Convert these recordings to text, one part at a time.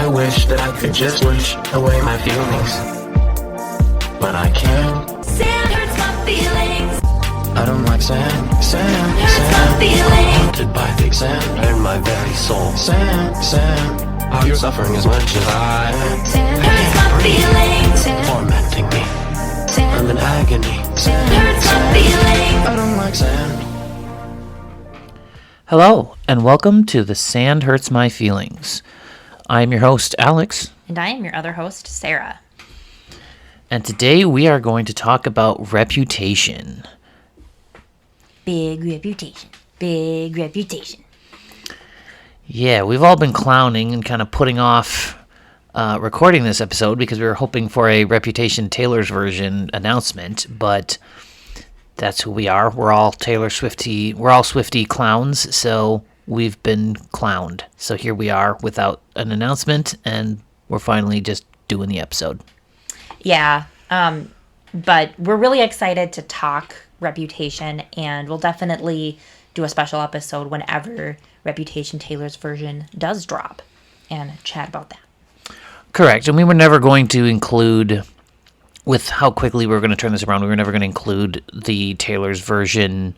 wish that I could just wish away my feelings, but I can't. Sand hurts my feelings. I don't like sand, Hurts my feelings. haunted by fake sand in my very soul. Sand, are you suffering as much as I am? Sand hurts my feelings. Tormenting me, I'm in agony. Sand hurts my feelings. I don't like sand. Hello, and welcome to The Sand Hurts My Feelings. I'm your host, Alex. And I am your other host, Sarah. And today we are going to talk about reputation. Big reputation. Big reputation. Yeah, we've all been clowning and kind of putting off recording this episode because we were hoping for a Reputation Taylor's version announcement, but that's who we are. We're all Swiftie clowns, so we've been clowned. So here we are without an announcement, and we're finally just doing the episode. Yeah, but we're really excited to talk Reputation, and we'll definitely do a special episode whenever Reputation Taylor's version does drop and chat about that. Correct, and we were never going to include, with how quickly we were going to turn this around, we were never going to include the Taylor's version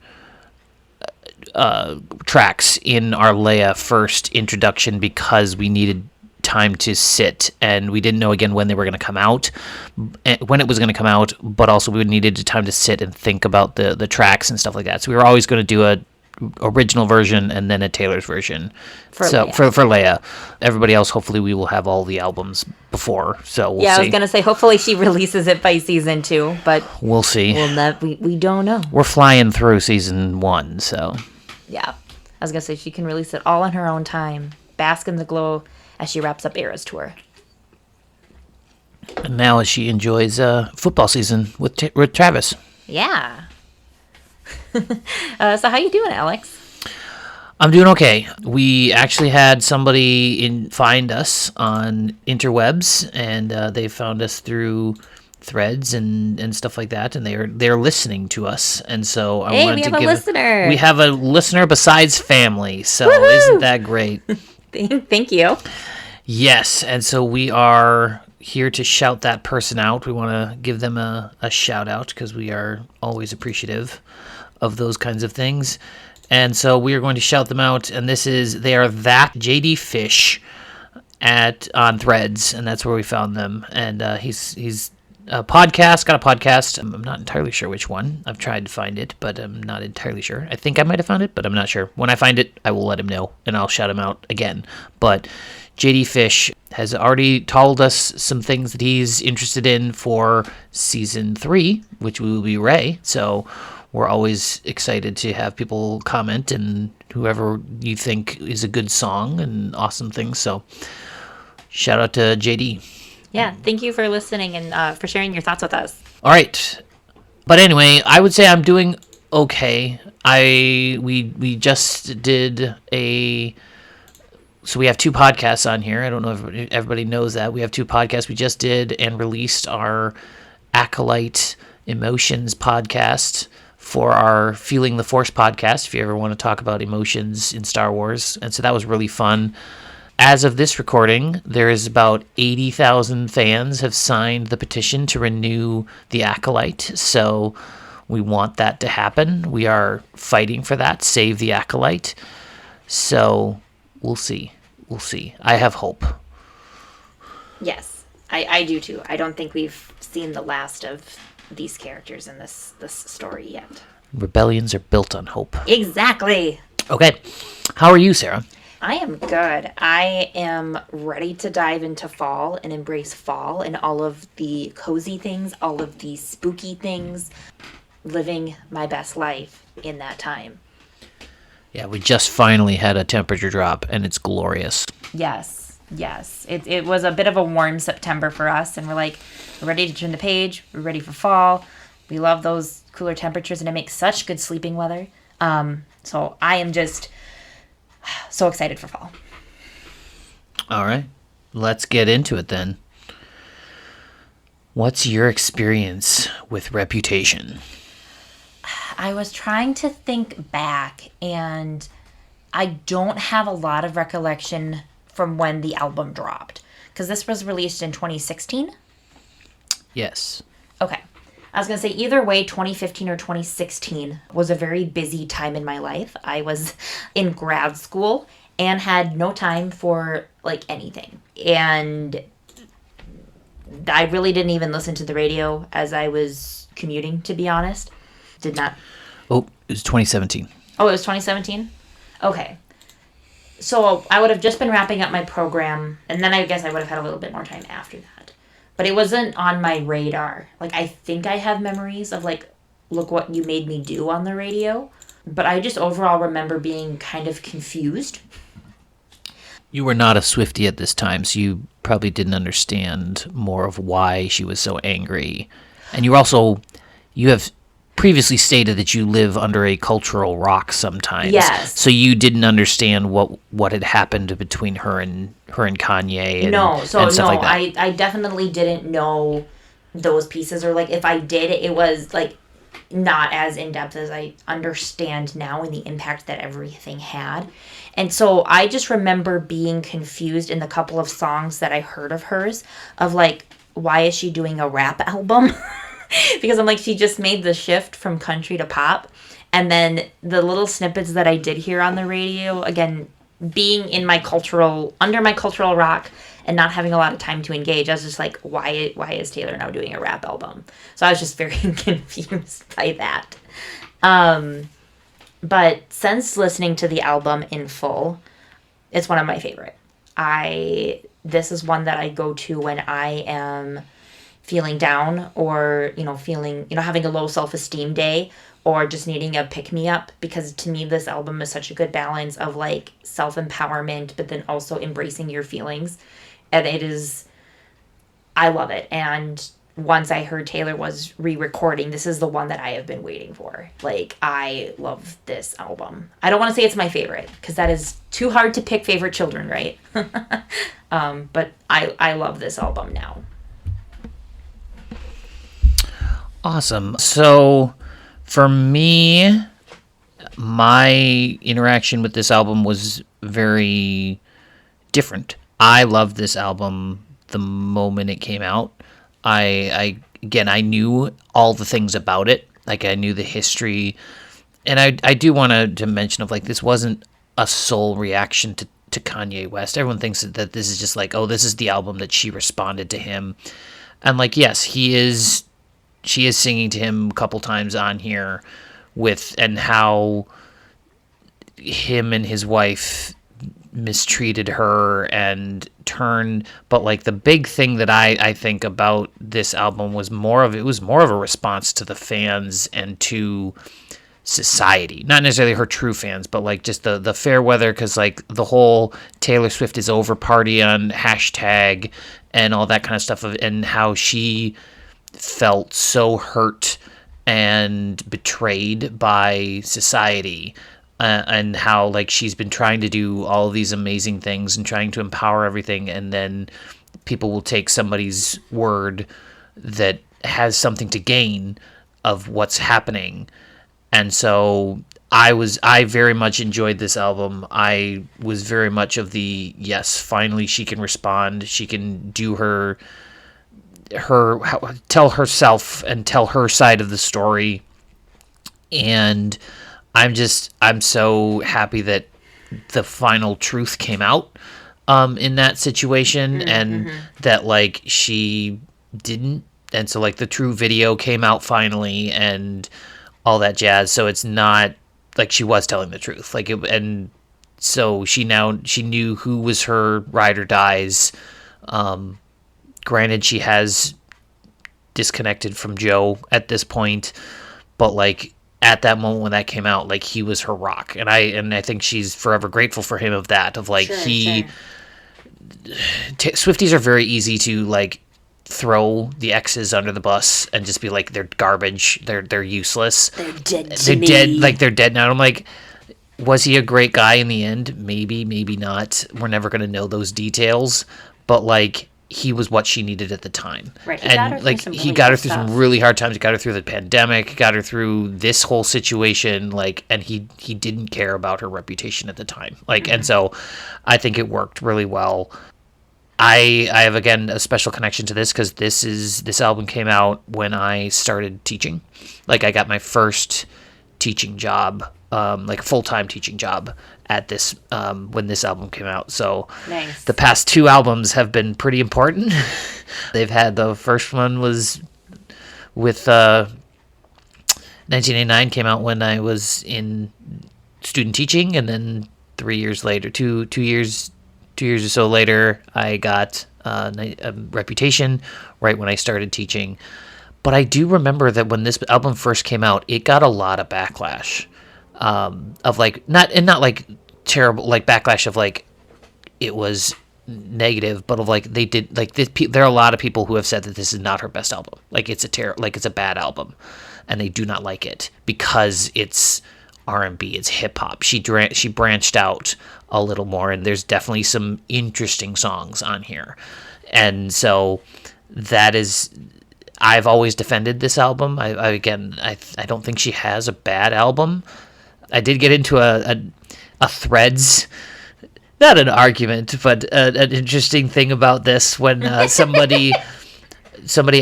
tracks in our Leia first introduction because we needed time to sit, and we didn't know again when they were going to come out, when it was going to come out, but also we needed time to sit and think about the tracks and stuff like that. So we were always going to do a original version and then a Taylor's version for Leia. Everybody else, hopefully we will have all the albums before, so we'll see. I was going to say hopefully she releases it by season 2, but we'll see. We don't know. We're flying through season 1, so Yeah, I was going to say she can release it all in her own time. Bask in the glow as she wraps up Era's tour. and now as she enjoys football season with Travis. Yeah. So how you doing, Alex? I'm doing okay. We actually had somebody find us on interwebs, and they found us through threads and stuff like that, and they're listening to us, and so I wanted to give listener. We have a listener besides family, so Woo-hoo! Isn't that great? Thank you. Yes, and so we are here to shout that person out. We want to give them a shout out because we are always appreciative of those kinds of things. And so we are going to shout them out, and they are that JD Fish on Threads, and that's where we found them. And he's got a podcast. I'm not entirely sure which one. I've tried to find it, but I'm not entirely sure. I think I might have found it, but I'm not sure. When I find it, I will let him know, and I'll shout him out again. But JD Fish has already told us some things that he's interested in for season 3, which will be Ray. So we're always excited to have people comment and whoever you think is a good song and awesome things. So shout out to JD. Yeah, thank you for listening and for sharing your thoughts with us. All right. But anyway, I would say I'm doing okay. We just did so we have 2 podcasts on here. I don't know if everybody knows that. We have 2 podcasts. We just did and released our Acolyte Emotions podcast for our Feeling the Force podcast, if you ever want to talk about emotions in Star Wars. And so that was really fun. As of this recording, there is about 80,000 fans have signed the petition to renew the Acolyte. So we want that to happen. We are fighting for that. Save the Acolyte. So we'll see. I have hope. Yes, I do too. I don't think we've seen the last of these characters in this story yet. Rebellions are built on hope. Exactly. Okay. How are you, Sarah? I am good. I am ready to dive into fall and embrace fall and all of the cozy things, all of the spooky things, living my best life in that time. Yeah, we just finally had a temperature drop, and it's glorious. Yes. It was a bit of a warm September for us, and we're ready to turn the page. We're ready for fall. We love those cooler temperatures, and it makes such good sleeping weather. So I am just so excited for fall. All right. Let's get into it then. What's your experience with Reputation? I was trying to think back, and I don't have a lot of recollection from when the album dropped. because this was released in 2016. Yes. Okay. I was going to say either way, 2015 or 2016 was a very busy time in my life. I was in grad school and had no time for like anything. And I really didn't even listen to the radio as I was commuting, to be honest. Did not. Oh, it was 2017. Oh, it was 2017? Okay. So I would have just been wrapping up my program, and then I guess I would have had a little bit more time after that. But it wasn't on my radar. Like, I think I have memories of, like, look what you made me do on the radio. But I just overall remember being kind of confused. You were not a Swiftie at this time, so you probably didn't understand more of why she was so angry. And you have previously stated that you live under a cultural rock sometimes. Yes. So you didn't understand what had happened between her and Kanye and stuff like that. I definitely didn't know those pieces, or like if I did, it was like not as in depth as I understand now and the impact that everything had. And so I just remember being confused in the couple of songs that I heard of hers of like, why is she doing a rap album? Because I'm like, she just made the shift from country to pop. And then the little snippets that I did hear on the radio, again, being in under my cultural rock and not having a lot of time to engage, I was just like, why is Taylor now doing a rap album? So I was just very confused by that. But since listening to the album in full, it's one of my favorite. This is one that I go to when I am feeling down, or having a low self-esteem day, or just needing a pick-me-up, because to me this album is such a good balance of like self-empowerment but then also embracing your feelings. And I love it. And once I heard Taylor was re-recording, this is the one that I have been waiting for. Like, I love this album. I don't want to say it's my favorite, because that is too hard to pick favorite children, right? But I love this album now. Awesome. So for me, my interaction with this album was very different. I loved this album the moment it came out. I knew all the things about it. Like, I knew the history. And I do want to mention of, like, this wasn't a sole reaction to Kanye West. Everyone thinks that this is just like, oh, this is the album that she responded to him. And, like, yes, she is singing to him a couple times on here and how him and his wife mistreated her and turned. But like, the big thing that I think about this album was more of a response to the fans and to society, not necessarily her true fans, but like just the fair weather, because like the whole Taylor Swift is over party on hashtag and all that kind of stuff, and how she felt so hurt and betrayed by society, and how like she's been trying to do all these amazing things and trying to empower everything, and then people will take somebody's word that has something to gain of what's happening. And so I very much enjoyed this album. I was very much of the, yes, finally she can respond, she can do tell herself and tell her side of the story. And I'm so happy that the final truth came out in that situation, and that like she didn't, and so like the true video came out finally and all that jazz. So it's not like she was telling the truth, like it, and so she knew who was her ride or dies. Granted, she has disconnected from Joe at this point, but like at that moment when that came out, like he was her rock, and I think she's forever grateful for him of that. Of like, sure. Swifties are very easy to like throw the exes under the bus and just be like, they're garbage, they're useless, they're dead to me. They're dead now. And I'm like, was he a great guy in the end? Maybe not. We're never gonna know those details, but like, he was what she needed at the time. Right. He got her through some really hard times. He got her through the pandemic, got her through this whole situation, like, and he didn't care about her reputation at the time. Like, and so I think it worked really well. I have again a special connection to this because this album came out when I started teaching. Like I got my first teaching job, like full-time teaching job at this when this album came out. So Nice. the past 2 albums have been pretty important. They've had the first one was with 1989 came out when I was in student teaching, and then 3 years later, two years or so later, I got a Reputation right when I started teaching. But I do remember that when this album first came out, it got a lot of backlash of like not like terrible like backlash of like it was negative, but of like they did like this, there are a lot of people who have said that this is not her best album, like it's a bad album, and they do not like it because it's R&B, it's hip hop. She branched out a little more, and there's definitely some interesting songs on here, and so that is. I've always defended this album. I don't think she has a bad album. I did get into a Threads, not an argument, but an interesting thing about this when somebody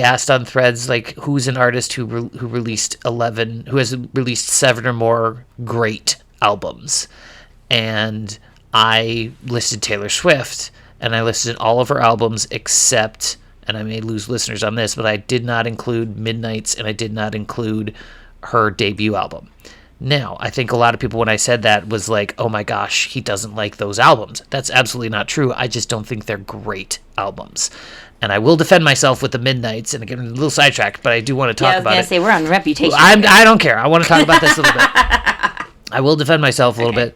asked on Threads like who's an artist who has released 7 or more great albums, and I listed Taylor Swift, and I listed all of her albums except. And I may lose listeners on this, but I did not include Midnight's, and I did not include her debut album. Now, I think a lot of people, when I said that, was like, oh my gosh, he doesn't like those albums. That's absolutely not true. I just don't think they're great albums. And I will defend myself with the Midnight's, and again, a little sidetracked, but I do want to talk about it. I was going to say, we're on Reputation. I don't care. I want to talk about this a little bit. I will defend myself a little bit.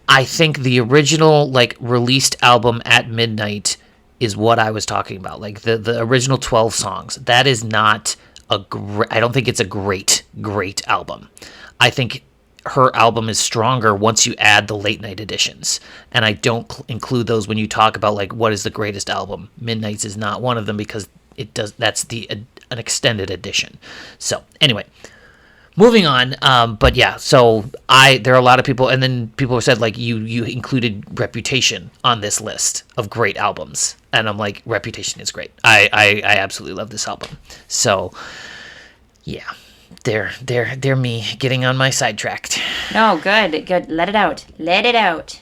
I think the original, like, released album at midnight is what I was talking about. Like the original 12 songs. That is not I don't think it's a great album. I think her album is stronger once you add the late night editions. And I don't include those when you talk about like what is the greatest album. Midnight's is not one of them because that's an extended edition. So anyway, moving on, but yeah, so there are a lot of people, and then people have said like you included Reputation on this list of great albums, and I'm like, Reputation is great. I absolutely love this album. So yeah, they're me getting on my sidetracked. No, good. Let it out.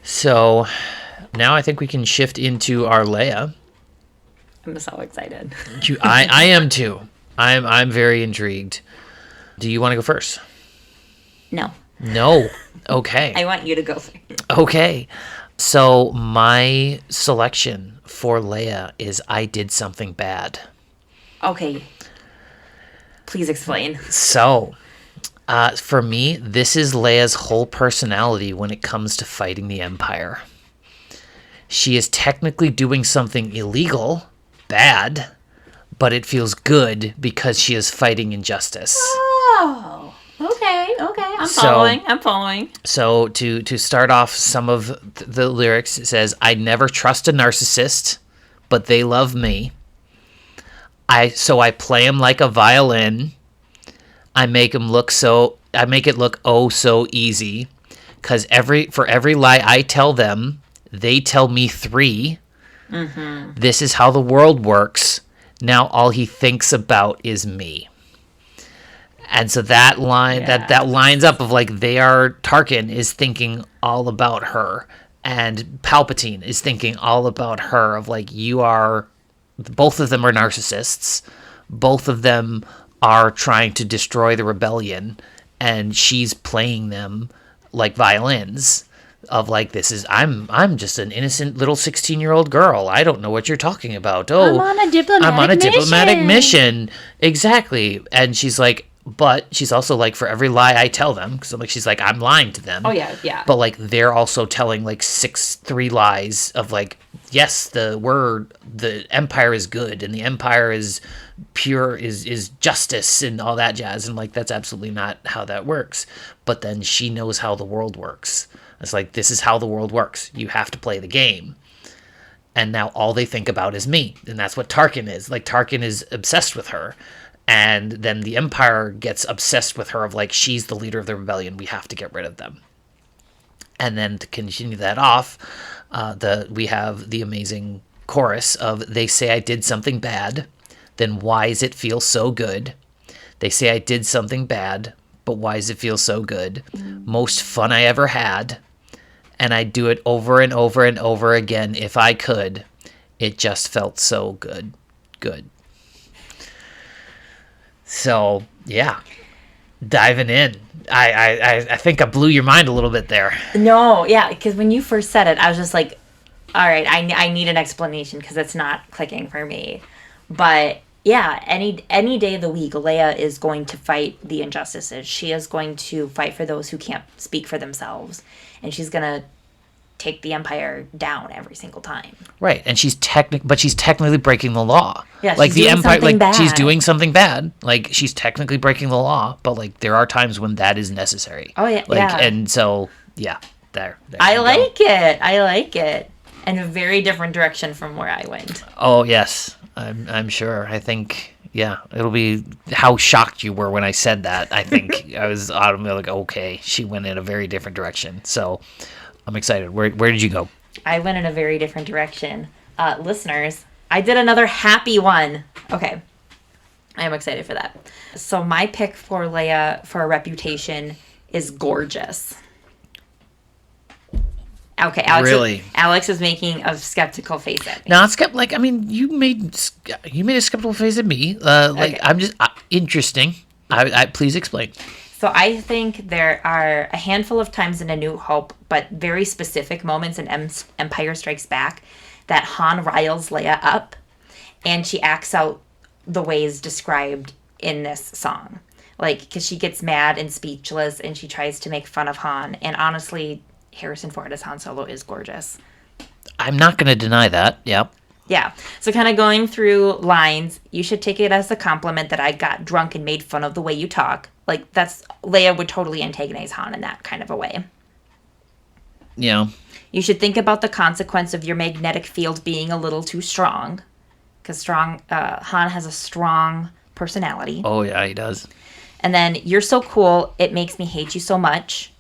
So now I think we can shift into our Leia. I'm so excited. I am too. I'm very intrigued. Do you want to go first? No. Okay. I want you to go first. Okay. So my selection for Leia is I Did Something Bad. Okay. Please explain. So, for me, this is Leia's whole personality when it comes to fighting the Empire. She is technically doing something illegal, bad, but it feels good because she is fighting injustice. Oh, okay. I'm following. So to start off some of the lyrics, it says, I never trust a narcissist, but they love me. So I play him like a violin. I make it look oh so easy. 'Cause for every lie I tell them, they tell me 3. Mm-hmm. This is how the world works. Now all he thinks about is me. And so that line, that lines up of like Tarkin is thinking all about her, and Palpatine is thinking all about her, of like, both of them are narcissists. Both of them are trying to destroy the rebellion, and she's playing them like violins. Of like, I'm just an innocent little 16-year-old girl. I don't know what you're talking about. Oh, I'm on a diplomatic mission. Exactly. And she's like, but she's also like, for every lie I tell them, because like she's like, I'm lying to them. Oh yeah. But like they're also telling like 3 lies of like, yes, the Empire is good and the Empire is pure, is justice and all that jazz, and like that's absolutely not how that works. But then she knows how the world works. It's like, this is how the world works. You have to play the game. And now all they think about is me. And that's what Tarkin is. Like, Tarkin is obsessed with her. And then the Empire gets obsessed with her of like, she's the leader of the rebellion. We have to get rid of them. And then to continue that off, we have the amazing chorus of "They say I did something bad, then why does it feel so good? They say I did something bad, but why does it feel so good? Most fun I ever had, and I'd do it over and over and over again if I could. It just felt so good. Good." So, yeah. Diving in. I think I blew your mind a little bit there. No, yeah, because when you first said it, I was just like, all right, I need an explanation because it's not clicking for me. But yeah, any day of the week, Leia is going to fight the injustices. She is going to fight for those who can't speak for themselves. And she's going to take the Empire down every single time. Right, and she's technically breaking the law. Yeah, like she's the doing Empire, something like she's bad. doing something bad. Like she's technically breaking the law, but like there are times when that is necessary. Oh, yeah, like, yeah. And so there I you go. like it. In a very different direction from where I went. Oh yes, I'm sure. I think it'll be how shocked you were when I said that. I think I was automatically like, okay, she went in a very different direction. So I'm excited. Where did you go? I went in a very different direction. Listeners, I did another happy one. Okay. I am excited for that. So my pick for Leia for a reputation is gorgeous. Okay, Alex is making a skeptical face at me. Not like I mean, you made a skeptical face at me. Okay. I'm just interesting. I please explain. So I think there are a handful of times in A New Hope, but very specific moments in Empire Strikes Back, that Han riles Leia up, and she acts out the ways described in this song. Like, because she gets mad and speechless, and she tries to make fun of Han. And honestly, Harrison Ford as Han Solo is gorgeous. I'm not going to deny that. Yep. Yeah. So kind of going through lines, you should take it as a compliment that I got drunk and made fun of the way you talk. Like, Leia would totally antagonize Han in that kind of a way. Yeah. You should think about the consequence of your magnetic field being a little too strong. Because Han has a strong personality. Oh, yeah, he does. And then, you're so cool, it makes me hate you so much.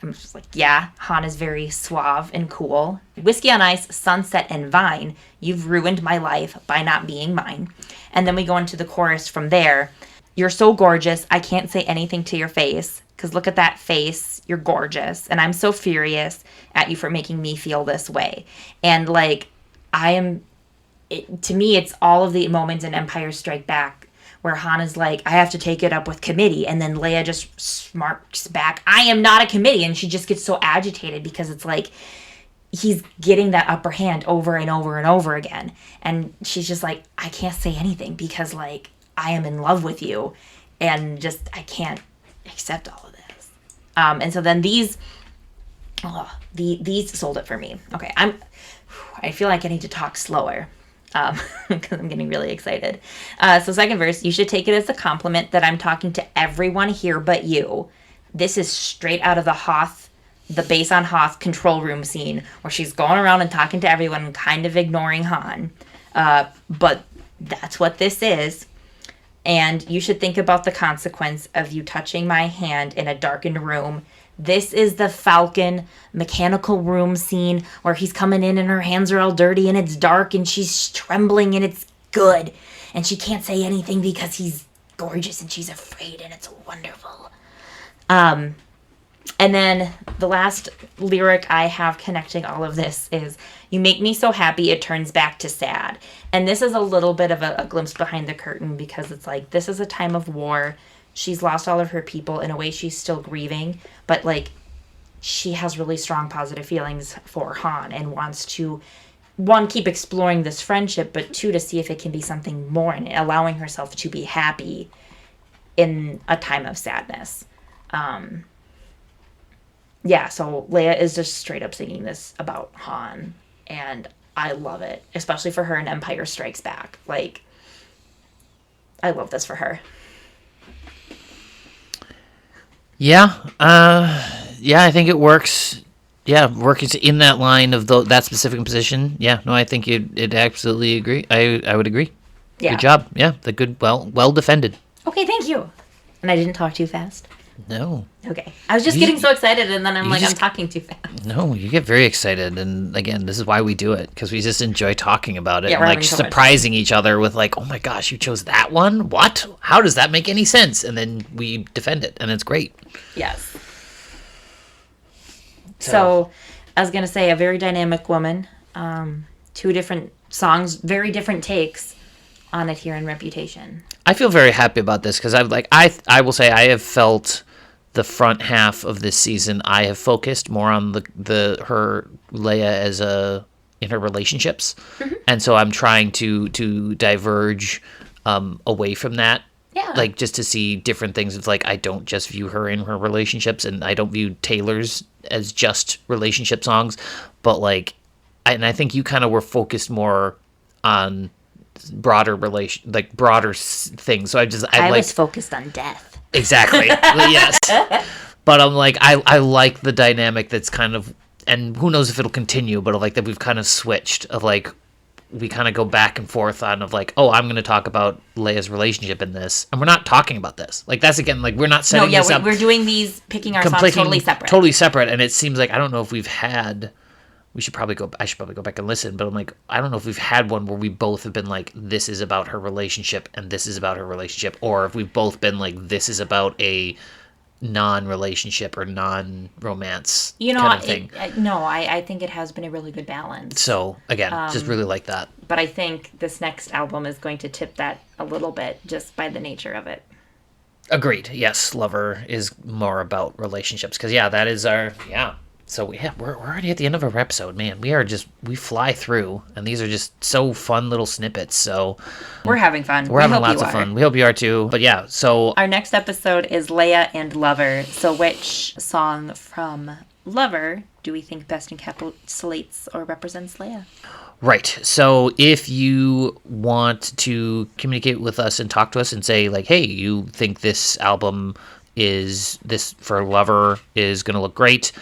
I'm just like, yeah, Han is very suave and cool. Whiskey on Ice, Sunset, and Vine. You've ruined my life by not being mine. And then we go into the chorus from there. You're so gorgeous, I can't say anything to your face. Because look at that face, you're gorgeous. And I'm so furious at you for making me feel this way. And like, to me, it's all of the moments in Empire Strike Back where Han is like, I have to take it up with committee. And then Leia just smarts back, I am not a committee. And she just gets so agitated because it's like, he's getting that upper hand over and over and over again. And she's just like, I can't say anything because like, I am in love with you. And just, I can't accept all of this. And so then these sold it for me. Okay, I feel like I need to talk slower. Because I'm getting really excited. So second verse, you should take it as a compliment that I'm talking to everyone here but you. This is straight out of the base on Hoth control room scene where she's going around and talking to everyone and kind of ignoring Han. But that's what this is. And you should think about the consequence of you touching my hand in a darkened room. This is the Falcon mechanical room scene where he's coming in and her hands are all dirty and it's dark and she's trembling and it's good. And she can't say anything because he's gorgeous and she's afraid and it's wonderful. And then the last lyric I have connecting all of this is, you make me so happy it turns back to sad. And this is a little bit of a glimpse behind the curtain because it's like, this is a time of war. She's lost all of her people. In a way, she's still grieving. But, like, she has really strong positive feelings for Han and wants to, one, keep exploring this friendship, but two, to see if it can be something more and allowing herself to be happy in a time of sadness. Yeah, so Leia is just straight up singing this about Han. And I love it, especially for her in Empire Strikes Back. Like, I love this for her. Yeah, I think it works. Yeah, working in that line of that specific position. Yeah, no, I think it absolutely agree. I would agree. Yeah. Good job. Yeah, well defended. Okay, thank you. And I didn't talk too fast. No. Okay. I was just getting so excited, and then I'm like, just- I'm talking too fast. No, you get very excited, and again, this is why we do it, because we just enjoy talking about it, Yeah, and we're like having so much surprising each other with like, oh my gosh, you chose that one? What? How does that make any sense? And then we defend it, and it's great. Yes. So, I was gonna say, a very dynamic woman. 2 different songs, very different takes on it here in Reputation. I feel very happy about this because I will say I have felt the front half of this season. I have focused more on her Leia as in her relationships, and so I'm trying to diverge away from that. Yeah. Like just to see different things. It's like I don't just view her in her relationships, and I don't view Taylor's as just relationship songs, but like, I think you kind of were focused more on broader things. So I was focused on death. exactly yes, but I'm like I like the dynamic that's kind of, and who knows if it'll continue, but like that we've kind of switched of like we kind of go back and forth on of like, oh, I'm going to talk about Leia's relationship in this, and we're not talking about this. Like that's again like we're not setting this up. We're doing these, picking our songs totally separate. And it seems like I don't know if we've had. I should probably go back and listen, but I'm like, I don't know if we've had one where we both have been like, this is about her relationship and this is about her relationship, or if we've both been like, this is about a non-relationship or non-romance kind of thing. I think it has been a really good balance. So again, just really like that. But I think this next album is going to tip that a little bit just by the nature of it. Agreed. Yes, Lover is more about relationships because that is our So we're already at the end of our episode, man. We fly through, and these are just so fun little snippets. So we're having fun. We're having lots of fun. We hope you are too. But yeah, so our next episode is Leia and Lover. So which song from Lover do we think best encapsulates or represents Leia? Right. So if you want to communicate with us and talk to us and say like, hey, you think this album for Lover is going to look great,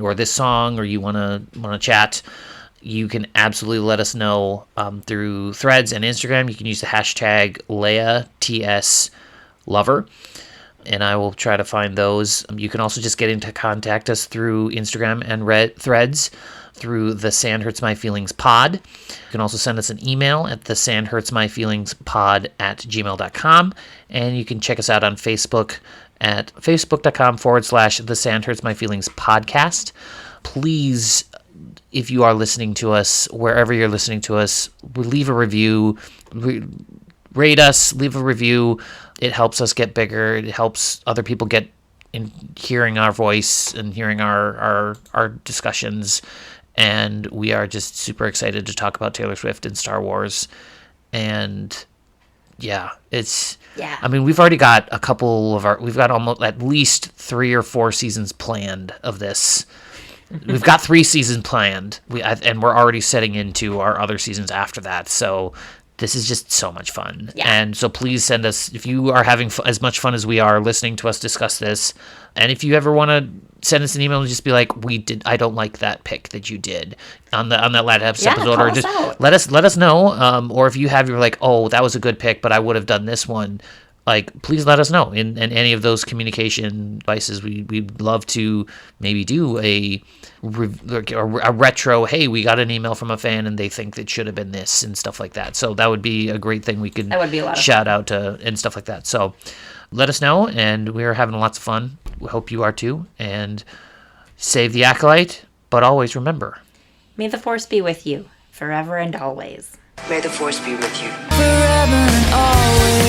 or this song, or you want to chat, you can absolutely let us know through Threads and Instagram. You can use the hashtag LeiaTSLover, and I will try to find those. You can also just get into contact us through Instagram and Threads through the Sand Hurts My Feelings pod. You can also send us an email at the sandhurtsmyfeelingspod@gmail.com, and you can check us out on Facebook at facebook.com/The Sand Hurts My Feelings podcast. Please, if you are listening to us, wherever you're listening to us, leave a review, rate us, leave a review. It helps us get bigger. It helps other people get in hearing our voice and hearing our discussions. And we are just super excited to talk about Taylor Swift and Star Wars. And I mean, we've already got we've got almost at least 3 or 4 seasons planned of this. We've got 3 seasons planned, and we're already setting into our other seasons after that. So this is just so much fun. Yeah. And so please send us, if you are having as much fun as we are listening to us discuss this, and if you ever want to send us an email and just be like, I don't like that pick that you did on that last episode, or just let us know. Or if you're like, oh, that was a good pick, but I would have done this one. Like, please let us know in any of those communication devices. We'd love to maybe do a retro. Hey, we got an email from a fan and they think it should have been this and stuff like that. So that would be a great thing we could shout out to and stuff like that. So let us know, and we're having lots of fun. We hope you are too. And save the acolyte, but always remember, may the Force be with you forever and always. May the Force be with you Forever and always.